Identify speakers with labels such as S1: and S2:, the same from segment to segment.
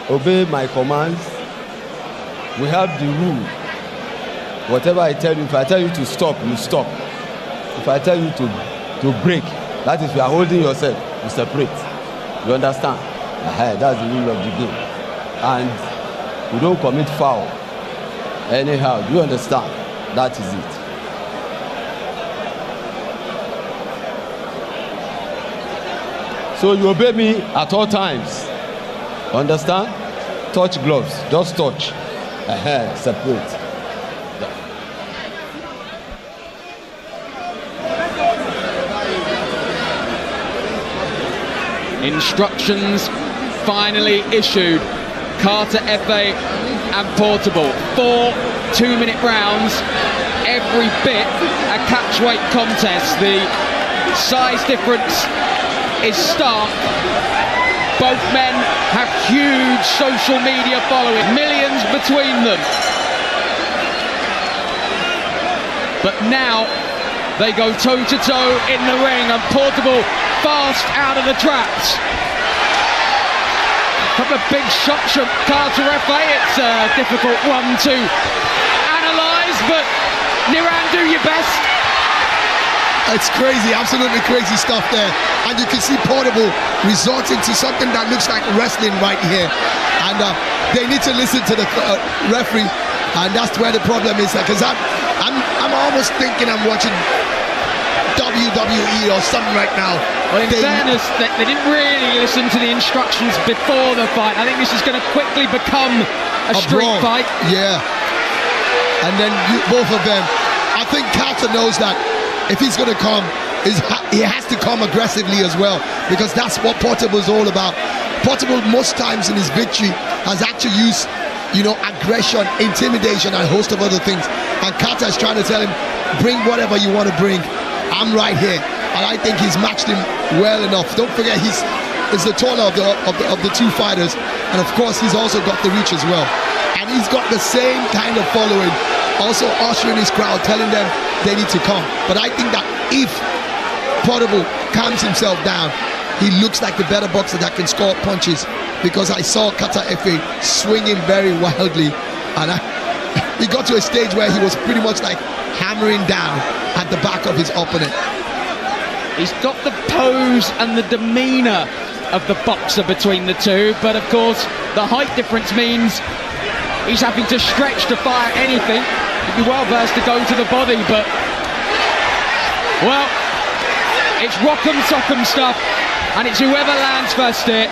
S1: Obey my commands. We have the rule. Whatever I tell you, if I tell you to stop, you stop. If I tell you to break, that is, you are holding yourself, you separate. You understand? That's the rule of the game. And you don't commit foul anyhow. Do you understand? That is it. So you obey me at all times. Understand? Touch gloves. Just touch. Separate.
S2: Instructions finally issued. Carter, EFE and Portable. 4 2-minute rounds. Every bit a catchweight contest. The size difference is stark. Both men have huge social media following, millions between them. But now they go toe-to-toe in the ring, and Portable fast out of the traps. A couple of big shots from Carter, EFE. It's a difficult one to analyse, but Niran, do your best.
S3: It's crazy, absolutely crazy stuff there. And you can see Portable resorting to something that looks like wrestling right here. And they need to listen to the referee, and that's where the problem is. Because I'm almost thinking I'm watching WWE or something right now.
S2: Well, in fairness, they didn't really listen to the instructions before the fight. I think this is going to quickly become a street
S3: brawl
S2: fight.
S3: Yeah. And then both of them. I think Carter knows that if he's going to come, he has to come aggressively as well, because that's what Portable is all about. Portable most times in his victory has actually used, aggression, intimidation, and a host of other things. And Carter is trying to tell him, bring whatever you want to bring. I'm right here. And I think he's matched him well enough. Don't forget, he's the taller of the two fighters. And of course, he's also got the reach as well. And he's got the same kind of following, also ushering his crowd, telling them they need to come. But I think that if Portable calms himself down, he looks like the better boxer that can score punches, because I saw Carter, EFE swinging very wildly, and he got to a stage where he was pretty much like hammering down at the back of his opponent.
S2: He's got the pose and the demeanour of the boxer between the two, but of course the height difference means he's having to stretch to fire anything. He'd be well versed to go to the body, but well, it's rock'em sock'em stuff, and it's whoever lands first here.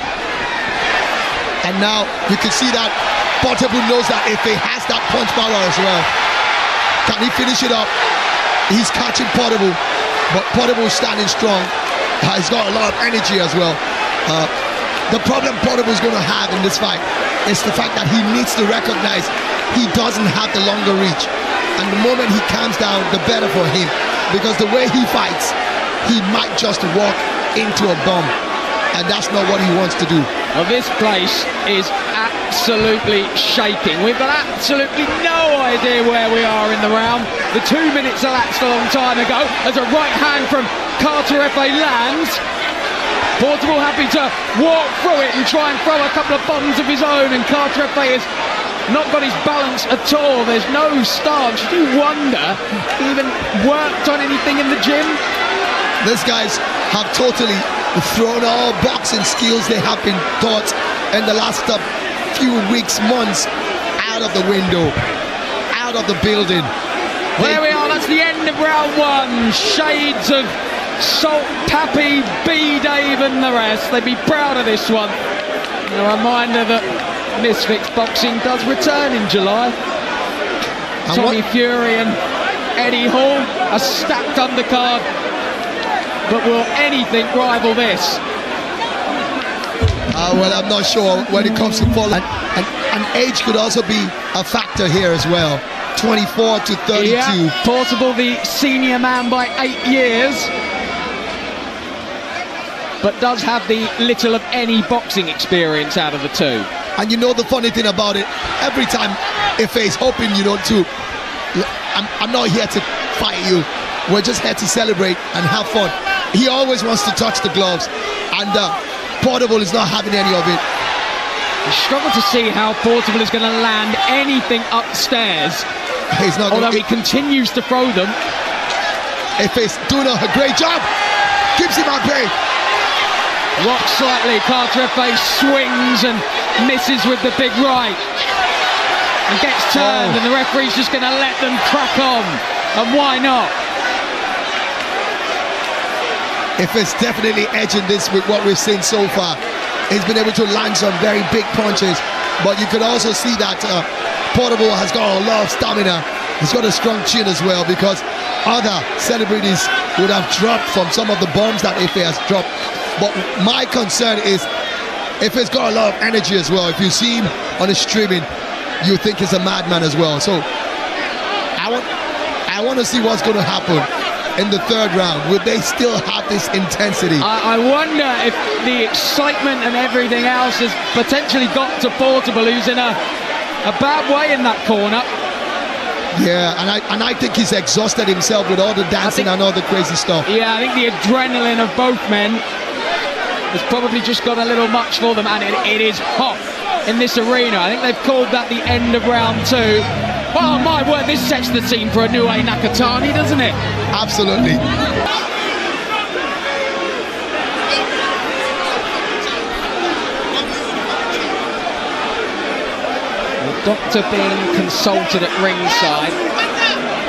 S3: And now you can see that Portable knows that EFE has that punch power as well. Can he finish it up? He's catching Portable, but Portable is standing strong. He's got a lot of energy as well. The problem Portable is going to have in this fight is the fact that he needs to recognize he doesn't have the longer reach. And the moment he calms down, the better for him. Because the way he fights, he might just walk into a bomb. And that's not what he wants to do.
S2: Well, this place is absolutely shaking. We've got absolutely no idea where we are in the round. The 2 minutes elapsed a long time ago as a right hand from Carter, EFE lands. Portable happy to walk through it and try and throw a couple of bombs of his own, and Carter, EFE has not got his balance at all. There's no stance. You wonder if he even worked on anything in the gym.
S3: These guys have totally thrown all boxing skills they have been taught in the last few weeks, months, out of the window, out of the building.
S2: There we are, that's the end of round one. Shades of Salt, Pappy, B. Dave and the rest. They'd be proud of this one. A reminder that Misfits Boxing does return in July. Tommy Fury and Eddie Hall, a stacked undercard. But will anything rival this?
S3: Well, I'm not sure when it comes to follow. And age could also be a factor here as well. 24 to 32.
S2: Yeah, Portable the senior man by 8 years. But does have the little of any boxing experience out of the two.
S3: And the funny thing about it, every time EFE is hoping, I'm not here to fight you. we're just here to celebrate and have fun. He always wants to touch the gloves, and Portable is not having any of it.
S2: I struggle to see how Portable is going to land anything upstairs.
S3: He's not.
S2: Although he continues to throw them.
S3: EFE's doing a great job. Keeps him at bay.
S2: Rocks slightly. Carter EFE swings and misses with the big right. And gets turned, and the referee's just going to let them crack on. And why not?
S3: EFE's definitely edging this with what we've seen so far. He's been able to land some very big punches, but you could also see that Portable has got a lot of stamina. He's got a strong chin as well, because other celebrities would have dropped from some of the bombs that EFE has dropped. But my concern is EFE's got a lot of energy as well. If you see him on the streaming, you think he's a madman as well. So I want to see what's going to happen in the third round. Will they still have this intensity?
S2: I wonder if the excitement and everything else has potentially got to Portable, who's in a bad way in that corner.
S3: Yeah, and I think he's exhausted himself with all the dancing and all the crazy stuff.
S2: Yeah, I think the adrenaline of both men has probably just got a little much for them, and it is hot in this arena. I think they've called that the end of round 2. Oh my word, this sets the scene for a new Nakatani, doesn't it?
S3: Absolutely.
S2: The doctor being consulted at ringside.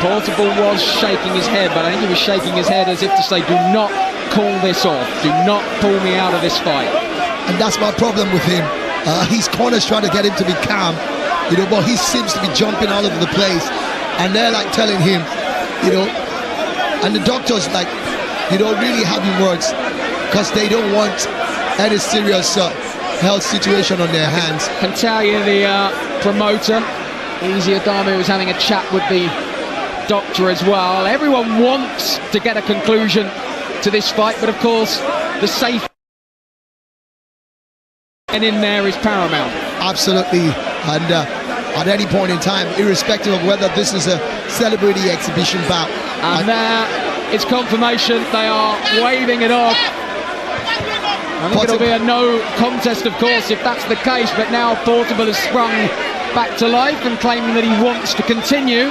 S2: Portable was shaking his head, but I think he was shaking his head as if to say, do not call this off. Do not pull me out of this fight.
S3: And that's my problem with him. His corner's trying to get him to be calm, but he seems to be jumping all over the place, and they're like telling him, and the doctors like, really having words, because they don't want any serious health situation on their hands.
S2: Can tell you the promoter, Easy Adame, was having a chat with the doctor as well. Everyone wants to get a conclusion to this fight, but of course the safe and in there is paramount.
S3: Absolutely. And at any point in time, irrespective of whether this is a celebrity exhibition bout,
S2: and there it's confirmation. They are waving it off. I think it'll be a no contest, of course, if that's the case, but now Portable has sprung back to life and claiming that he wants to continue.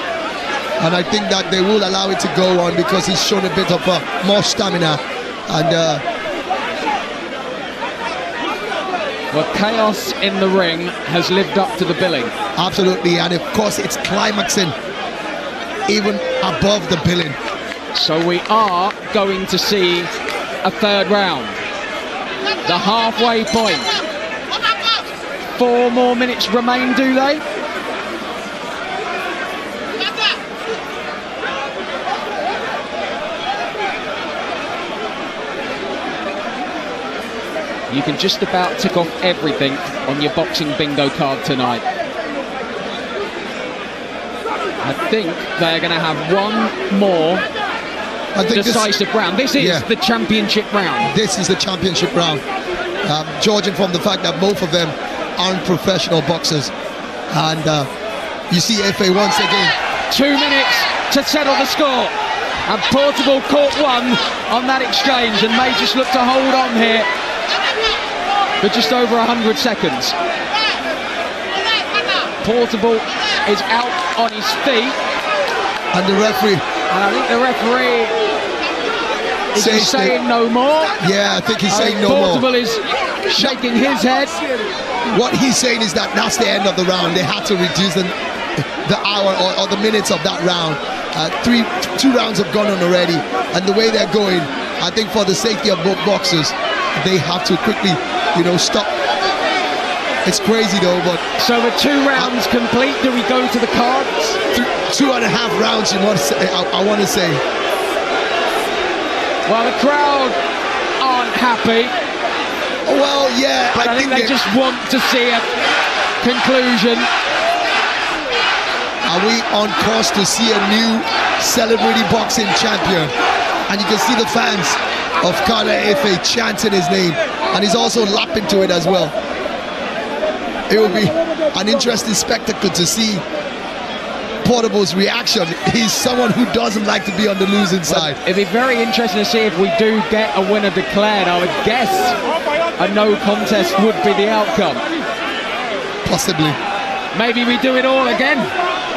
S3: And I think that they will allow it to go on, because he's shown a bit of more stamina. And
S2: well, chaos in the ring has lived up to the billing.
S3: Absolutely, and of course it's climaxing even above the billing.
S2: So we are going to see a third round. The halfway point. 4 more minutes remain, do they? You can just about tick off everything on your boxing bingo card tonight. I think they're going to have one more decisive round. This is the championship round.
S3: This is the championship round. Judging from the fact that both of them aren't professional boxers. And you see EFE once again.
S2: 2 minutes to settle the score. And Portable caught one on that exchange and may just look to hold on here for just over 100 seconds. Portable is out on his feet.
S3: And the referee.
S2: And I think the referee is saying no more.
S3: Yeah, I think he's saying no more.
S2: Portable is shaking his head.
S3: What he's saying is that that's the end of the round. They had to reduce the hour or the minutes of that round. 2 rounds have gone on already. And the way they're going, I think for the safety of both boxers, they have to quickly, stop. It's crazy though, but...
S2: So with 2 rounds complete, do we go to the cards?
S3: 2.5 rounds, I want to say.
S2: Well, the crowd aren't happy.
S3: Well, yeah.
S2: But I think they just want to see a conclusion.
S3: Are we on course to see a new celebrity boxing champion? And you can see the fans of Carter EFE chanting his name, and he's also lapping to it as well. It will be an interesting spectacle to see Portable's reaction. He's someone who doesn't like to be on the losing side.
S2: It'd be very interesting to see if we do get a winner declared. I would guess a no contest would be the outcome.
S3: Possibly.
S2: Maybe we do it all again.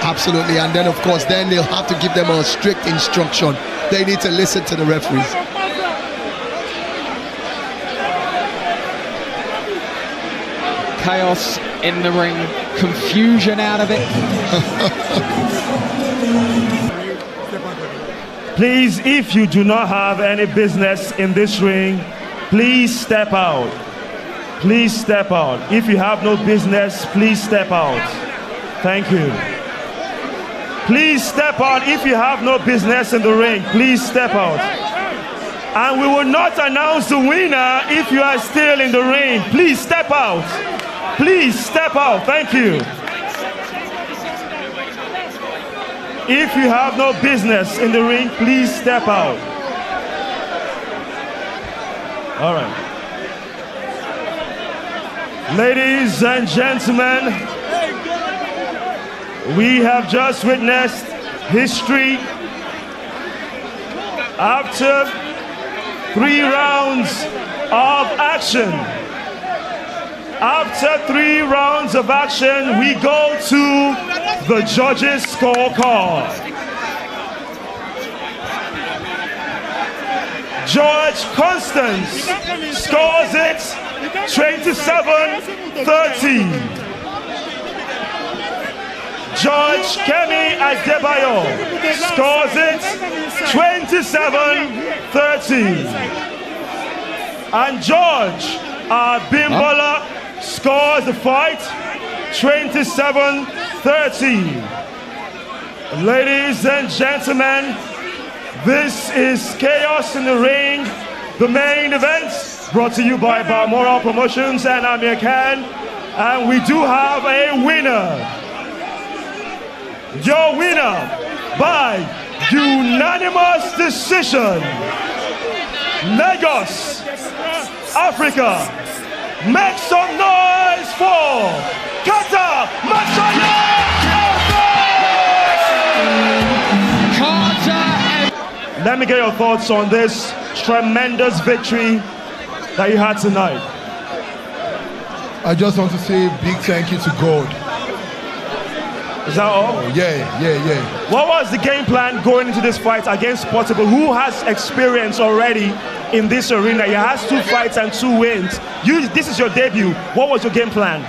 S3: Absolutely, and then of course then they'll have to give them a strict instruction. They need to listen to the referees.
S2: Chaos in the ring, confusion out of it.
S4: Please, if you do not have any business in this ring, please step out. Please step out. If you have no business, please step out. Thank you. Please step out if you have no business in the ring. Please step out. And we will not announce the winner if you are still in the ring. Please step out. Please step out. Thank you. If you have no business in the ring, please step out. All right. Ladies and gentlemen, we have just witnessed history. After 3 rounds of action, we go to the judges' scorecard. George Constance scores it 27-30. George Kemi Adebayo scores it 27-30. And George Abimbola scores the fight 27-30. Ladies and gentlemen, this is Chaos in the Ring, the main event, brought to you by Balmoral Promotions and Amir Khan. And we do have a winner. Your winner by unanimous decision, Lagos, Africa. Make some noise for Kata Masaya! Let me get your thoughts on this tremendous victory that you had tonight.
S5: I just want to say a big thank you to God.
S4: Is that all?
S5: Oh, yeah.
S4: What was the game plan going into this fight against Portable, who has experience already in this arena? He has 2 fights and 2 wins. This is your debut. What was your game plan?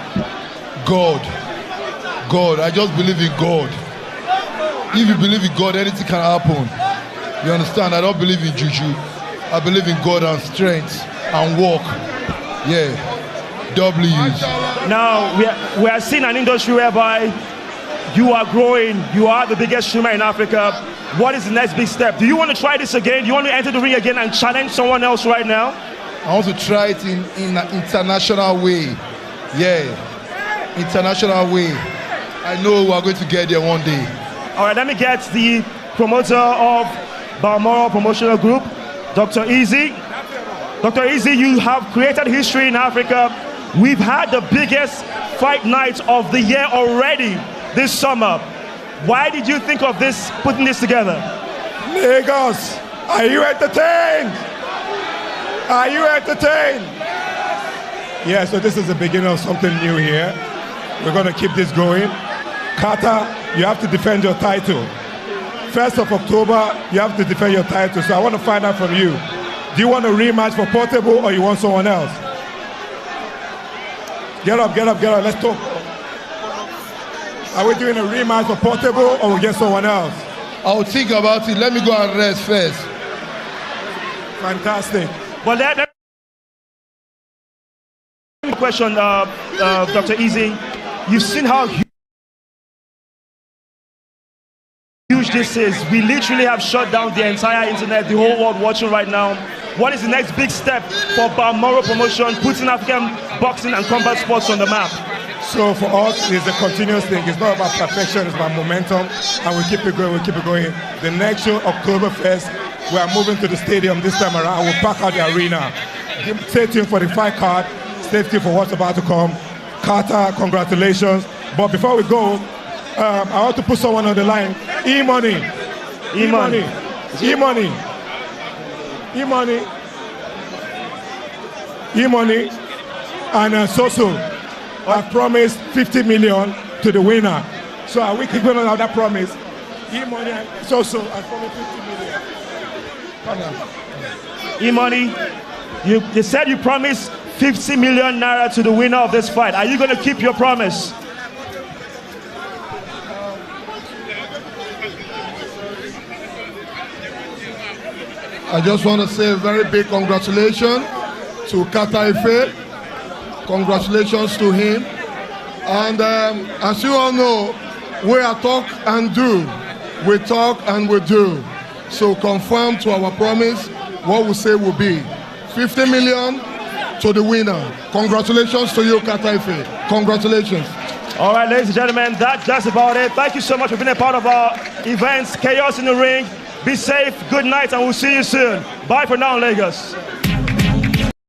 S5: God. I just believe in God. If you believe in God, anything can happen. You understand? I don't believe in juju. I believe in God and strength and work. Yeah. W's.
S4: Now, we are seeing an industry whereby you are growing. You are the biggest streamer in Africa. What is the next big step? Do you want to try this again? Do you want to enter the ring again and challenge someone else right now?
S5: I want to try it in an international way. Yeah. International way. I know we are going to get there one day.
S4: All right, let me get the promoter of Balmoral Promotional Group, Dr. Easy. Dr. Easy, you have created history in Africa. We've had the biggest fight night of the year already this summer. Why did you think of this, putting this together?
S6: Lagos, are you entertained? Are you entertained? Yeah, so this is the beginning of something new here. We're going to keep this going. Kata, you have to defend your title. 1st of October, you have to defend your title. So I want to find out from you. Do you want a rematch for Portable or you want someone else? Get up. Let's talk. Are we doing a rematch for Portable or we get someone else?
S5: I'll think about it. Let me go and rest first.
S6: Fantastic.
S4: Well, that question, Dr. Easy. You've seen how huge this is. We literally have shut down the entire internet, the whole world watching right now. What is the next big step for Balmoral Promotion, putting African boxing and combat sports on the map?
S6: So for us, it's a continuous thing. It's not about perfection, it's about momentum, and we keep it going, The next show, October 1st, we are moving to the stadium this time around. We'll pack out the arena. Stay tuned for the fight card. Stay tuned for what's about to come. Carter, congratulations. But before we go, I want to put someone on the line. E-Money.
S4: E-Money.
S6: E-Money. E-Money. E-Money. And Soso. I promised 50 million to the winner. So are we keeping on that promise? E-Money and Soso, I promised 50 million.
S4: E-Money, you said you promised 50 million naira to the winner of this fight. Are you going to keep your promise?
S5: I just want to say a very big congratulations to EFE. Congratulations to him. And as you all know, we are talk and do. We talk and we do. So confirm to our promise what we say will be 50 million to the winner. Congratulations to you, EFE. Congratulations.
S4: All right, ladies and gentlemen, that's about it. Thank you so much for being a part of our events, Chaos in the Ring. Be safe, good night, and we'll see you soon. Bye for now, Lagos.